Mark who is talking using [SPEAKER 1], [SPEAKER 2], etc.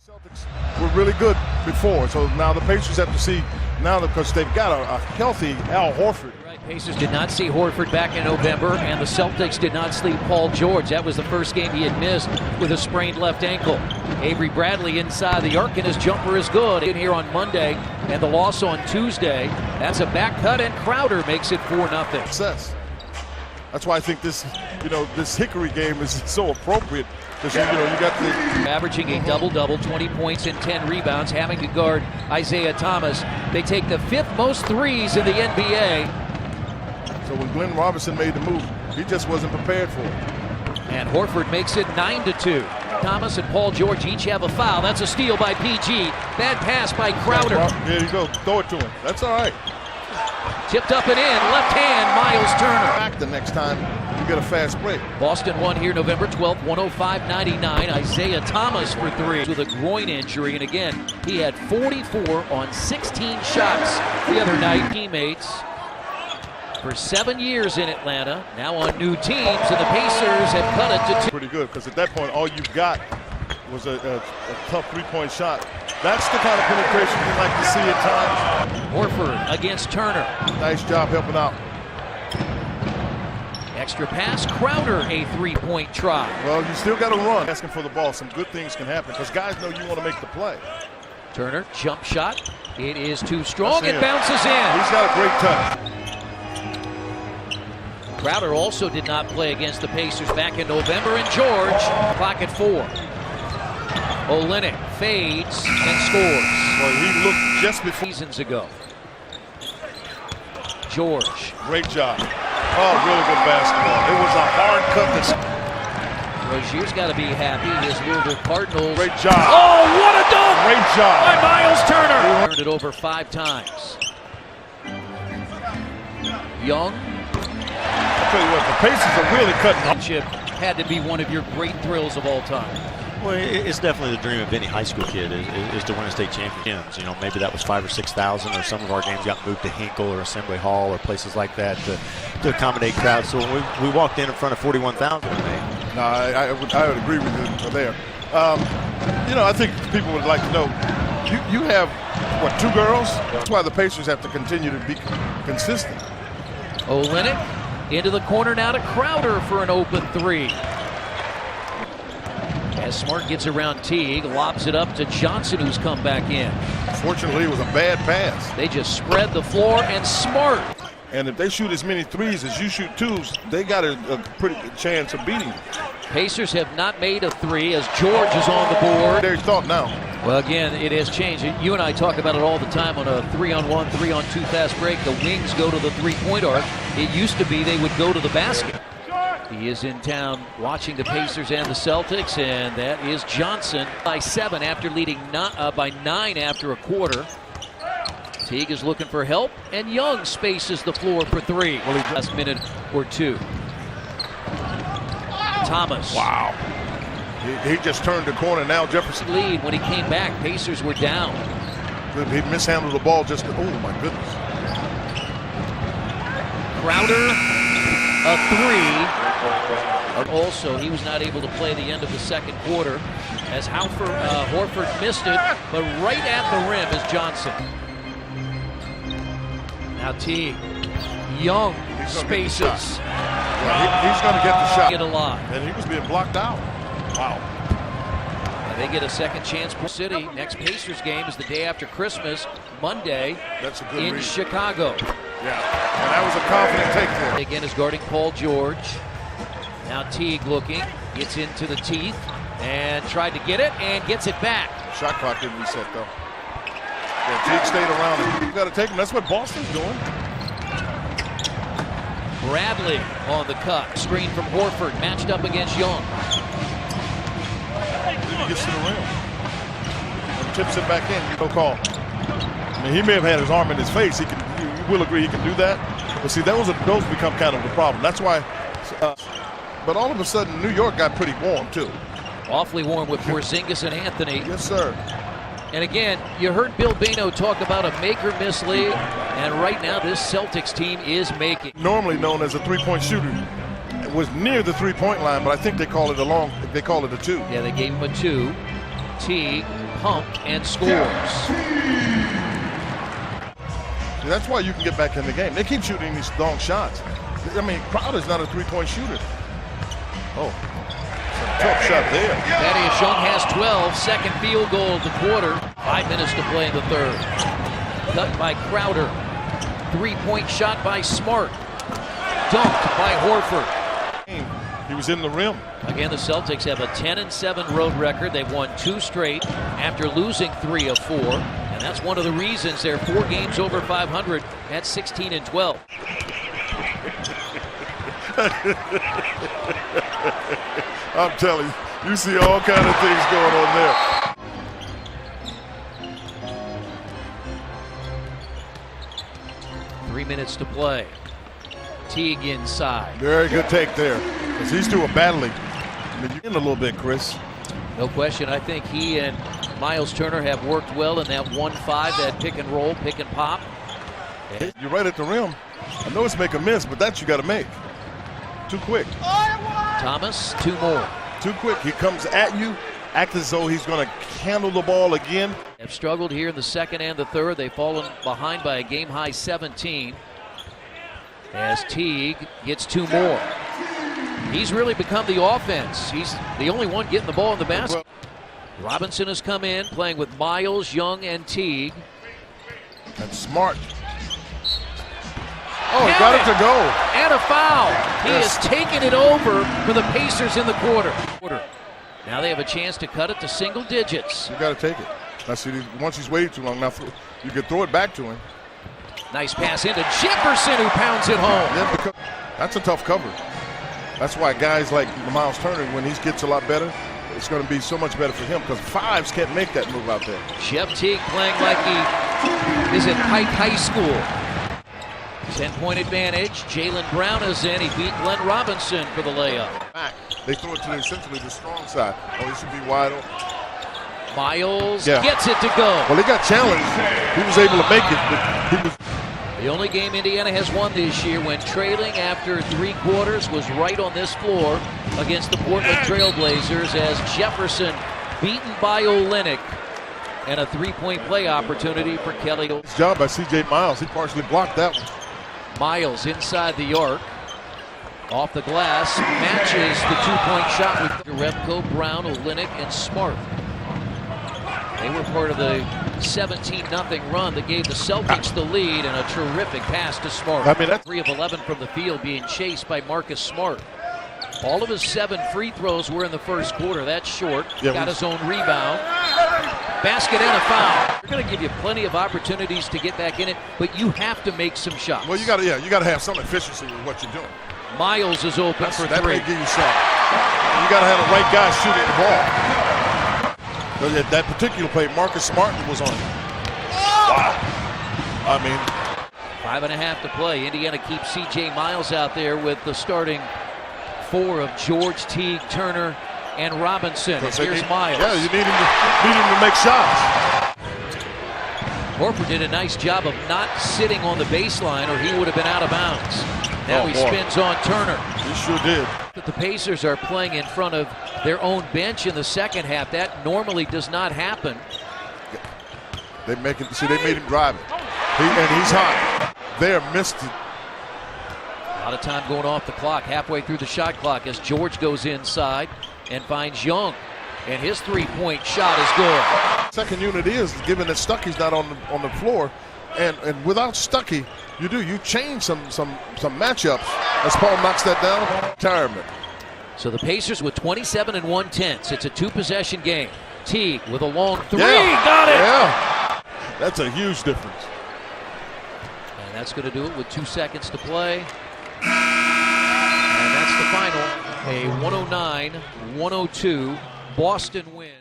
[SPEAKER 1] Celtics were really good before, so now the Pacers have to see now because they've got a healthy Al Horford.
[SPEAKER 2] Right, Pacers did not see Horford back in November, and the Celtics did not sleep Paul George. That was the first game he had missed with a sprained left ankle. Avery Bradley inside the arc, and his jumper is good. In here on Monday, and the loss on Tuesday. That's a back cut, and Crowder makes it 4-0.
[SPEAKER 1] Success. That's why I think this Hickory game is so appropriate. Because you got the
[SPEAKER 2] averaging a double-double, 20 points and 10 rebounds, having to guard Isaiah Thomas. They take the 5th most threes in the NBA.
[SPEAKER 1] So when Glenn Robinson made the move, he just wasn't prepared for it.
[SPEAKER 2] And Horford makes it 9-2. Thomas and Paul George each have a foul. That's a steal by PG. Bad pass by Crowder.
[SPEAKER 1] There you go. Throw it to him. That's all right.
[SPEAKER 2] Tipped up and in. Left hand, Miles Turner.
[SPEAKER 1] Back the next time you get a fast break.
[SPEAKER 2] Boston won here November 12th, 105-99. Isaiah Thomas for 3 with a groin injury. And again, he had 44 on 16 shots the other night. Teammates for 7 years in Atlanta, now on new teams, and the Pacers have cut it to 2.
[SPEAKER 1] Pretty good, because at that point, all you've got was a tough three-point shot. That's the kind of penetration you like to see at times.
[SPEAKER 2] Horford against Turner.
[SPEAKER 1] Nice job helping out.
[SPEAKER 2] Extra pass, Crowder, a three-point try.
[SPEAKER 1] Well, you still got to run. Asking for the ball, some good things can happen, because guys know you want to make the play.
[SPEAKER 2] Turner, jump shot. It is too strong. It bounces in.
[SPEAKER 1] He's got a great touch.
[SPEAKER 2] Crowder also did not play against the Pacers back in November, and George, clock at 4. Olynyk fades and scores.
[SPEAKER 1] Well, he looked just before
[SPEAKER 2] seasons ago. George.
[SPEAKER 1] Great job. Oh, really good basketball. It was a hard cut.
[SPEAKER 2] Rozier's got to be happy. His Louisville Cardinals.
[SPEAKER 1] Great job.
[SPEAKER 2] Oh, what a dunk!
[SPEAKER 1] Great job
[SPEAKER 2] by Miles Turner. Turned it over 5 times. Young.
[SPEAKER 1] I'll tell you what, the Pacers are really cutting off.
[SPEAKER 2] Had to be one of your great thrills of all time.
[SPEAKER 3] Well, it's definitely the dream of any high school kid is to win a state championship. You know, maybe that was 5,000 or 6,000, or some of our games got moved to Hinkle or Assembly Hall or places like that to accommodate crowds. So when we walked in front of 41,000.
[SPEAKER 1] No, I would agree with you there. I think people would like to know, you have, what, 2 girls? That's why the Pacers have to continue to be consistent.
[SPEAKER 2] Olynyk into the corner now to Crowder for an open 3. As Smart gets around Teague, lobs it up to Johnson, who's come back in.
[SPEAKER 1] Fortunately, it was a bad pass.
[SPEAKER 2] They just spread the floor, and Smart.
[SPEAKER 1] And if they shoot as many threes as you shoot 2s, they got a pretty good chance of beating you.
[SPEAKER 2] Pacers have not made a 3 as George is on the board.
[SPEAKER 1] Their thought now.
[SPEAKER 2] Well, again, it has changed. You and I talk about it all the time on a 3-on-1, 3-on-2 fast break. The wings go to the three-point arc. It used to be they would go to the basket. He is in town watching the Pacers and the Celtics, and that is Johnson by 7 after leading by 9 after a quarter. Teague is looking for help, and Young spaces the floor for 3. Well, last minute or 2. Thomas.
[SPEAKER 1] Wow. He just turned the corner. Now Jefferson.
[SPEAKER 2] Lead when he came back. Pacers were down.
[SPEAKER 1] He mishandled the ball just. Oh, my goodness.
[SPEAKER 2] Crowder, a 3. Also, he was not able to play the end of the second quarter as Horford missed it, but right at the rim is Johnson. Now Teague. Young spaces.
[SPEAKER 1] He's going to get the shot.
[SPEAKER 2] Get a lot.
[SPEAKER 1] And he was being blocked out. Wow.
[SPEAKER 2] And they get a second chance. City. Next Pacers game is the day after Christmas, Monday.
[SPEAKER 1] That's a good
[SPEAKER 2] in
[SPEAKER 1] read.
[SPEAKER 2] Chicago.
[SPEAKER 1] Yeah, and that was a confident take there.
[SPEAKER 2] Again is guarding Paul George. Now Teague looking, gets into the teeth, and tried to get it, and gets it back.
[SPEAKER 1] Shot clock didn't reset, though. Yeah, Teague stayed around. You got to take him. That's what Boston's doing.
[SPEAKER 2] Bradley on the cut. Screen from Horford, matched up against Young.
[SPEAKER 1] He gets to the rim. And tips it back in. No call. I mean, he may have had his arm in his face. You will agree he can do that. But see, those become kind of the problem. That's why. But all of a sudden, New York got pretty warm, too.
[SPEAKER 2] Awfully warm with Porzingis and Anthony.
[SPEAKER 1] Yes, sir.
[SPEAKER 2] And again, you heard Bill Bano talk about a make-or-miss league, and right now this Celtics team is making.
[SPEAKER 1] Normally known as a three-point shooter. It was near the three-point line, but I think they call it a 2.
[SPEAKER 2] Yeah, they gave him a 2. Teague pumped and scores.
[SPEAKER 1] See, that's why you can get back in the game. They keep shooting these long shots. I mean, Crowder's not a three-point shooter. Oh, tough shot there.
[SPEAKER 2] Thaddeus Young has 12, second field goal of the quarter. 5 minutes to play in the third. Cut by Crowder. Three-point shot by Smart. Dunked by Horford.
[SPEAKER 1] He was in the rim.
[SPEAKER 2] Again, the Celtics have a 10-7 road record. They've won 2 straight after losing 3 of 4. And that's one of the reasons they're 4 games over 500 at 16-12.
[SPEAKER 1] I'm telling you, you see all kind of things going on there.
[SPEAKER 2] Three minutes to play. Teague inside.
[SPEAKER 1] Very good take there, because these two are battling. I mean, you're in a little bit, Chris.
[SPEAKER 2] No question. I think he and Miles Turner have worked well in that 1-5, that pick and roll, pick and pop.
[SPEAKER 1] You're right at the rim. I know it's make a miss, but that you got to make. Too quick.
[SPEAKER 2] Thomas, 2 more.
[SPEAKER 1] Too quick. He comes at you, act as though he's going to handle the ball again.
[SPEAKER 2] Have struggled here in the second and the third. They've fallen behind by a game-high 17. As Teague gets 2 more. He's really become the offense. He's the only one getting the ball in the basket. Robinson has come in, playing with Miles, Young, and Teague.
[SPEAKER 1] And Smart. Oh, he got it to go.
[SPEAKER 2] And a foul. He has taken it over for the Pacers in the quarter. Now they have a chance to cut it to single digits.
[SPEAKER 1] You got to take it. Now see, once he's waited too long, now you can throw it back to him.
[SPEAKER 2] Nice pass into Jefferson, who pounds it home.
[SPEAKER 1] Yeah, because that's a tough cover. That's why guys like Miles Turner, when he gets a lot better, it's going to be so much better for him, because 5s can't make that move out there.
[SPEAKER 2] Jeff Teague playing like he is at Pike High School. 10-point advantage. Jaylen Brown is in. He beat Glenn Robinson for the layup.
[SPEAKER 1] Back. They throw it to essentially the strong side. Oh, he should be wide open.
[SPEAKER 2] Miles gets it to go.
[SPEAKER 1] Well, he got challenged. He was able to make it, but he was.
[SPEAKER 2] The only game Indiana has won this year when trailing after 3 quarters was right on this floor against the Portland Trailblazers, as Jefferson beaten by Olynyk, and a 3-point play opportunity for Kelly.
[SPEAKER 1] Nice job by C.J. Miles. He partially blocked that one.
[SPEAKER 2] Miles inside the arc. Off the glass, matches the 2-point shot with Repko, Brown, Olynyk, and Smart. They were part of the 17-0 run that gave the Celtics the lead, and a terrific pass to Smart.
[SPEAKER 1] I mean, that's
[SPEAKER 2] 3 of 11 from the field, being chased by Marcus Smart. All of his 7 free throws were in the first quarter. That's short. Got his own rebound. Basket and a foul. They're going to give you plenty of opportunities to get back in it, but you have to make some shots.
[SPEAKER 1] Well, you got to have some efficiency with what you're doing.
[SPEAKER 2] Miles is open for 3.
[SPEAKER 1] That may give you something. You got to have the right guy shooting the ball. That particular play, Marcus Smart was on it. Wow. I mean,
[SPEAKER 2] 5.5 to play. Indiana keeps C.J. Miles out there with the starting 4 of George, Teague, Turner, and Robinson. Here's Miles.
[SPEAKER 1] Yeah, you need him to make shots.
[SPEAKER 2] Horford did a nice job of not sitting on the baseline, or he would have been out of bounds. Now he spins on Turner.
[SPEAKER 1] He sure did.
[SPEAKER 2] But the Pacers are playing in front of their own bench in the second half. That normally does not happen.
[SPEAKER 1] They made him drive it. And he's hot. There, missed it.
[SPEAKER 2] A lot of time going off the clock, halfway through the shot clock, as George goes inside and finds Young. And his 3-point shot is good.
[SPEAKER 1] Second unit is, given that Stuckey's not on the floor. And without Stuckey, you change some matchups as Paul knocks that down. Retirement.
[SPEAKER 2] So the Pacers with 27 and 1/10. It's a 2-possession game. Teague with a long 3.
[SPEAKER 1] Yeah.
[SPEAKER 2] Got it.
[SPEAKER 1] Yeah. That's a huge difference.
[SPEAKER 2] And that's going to do it with 2 seconds to play. And that's the final. A 109-102 Boston win.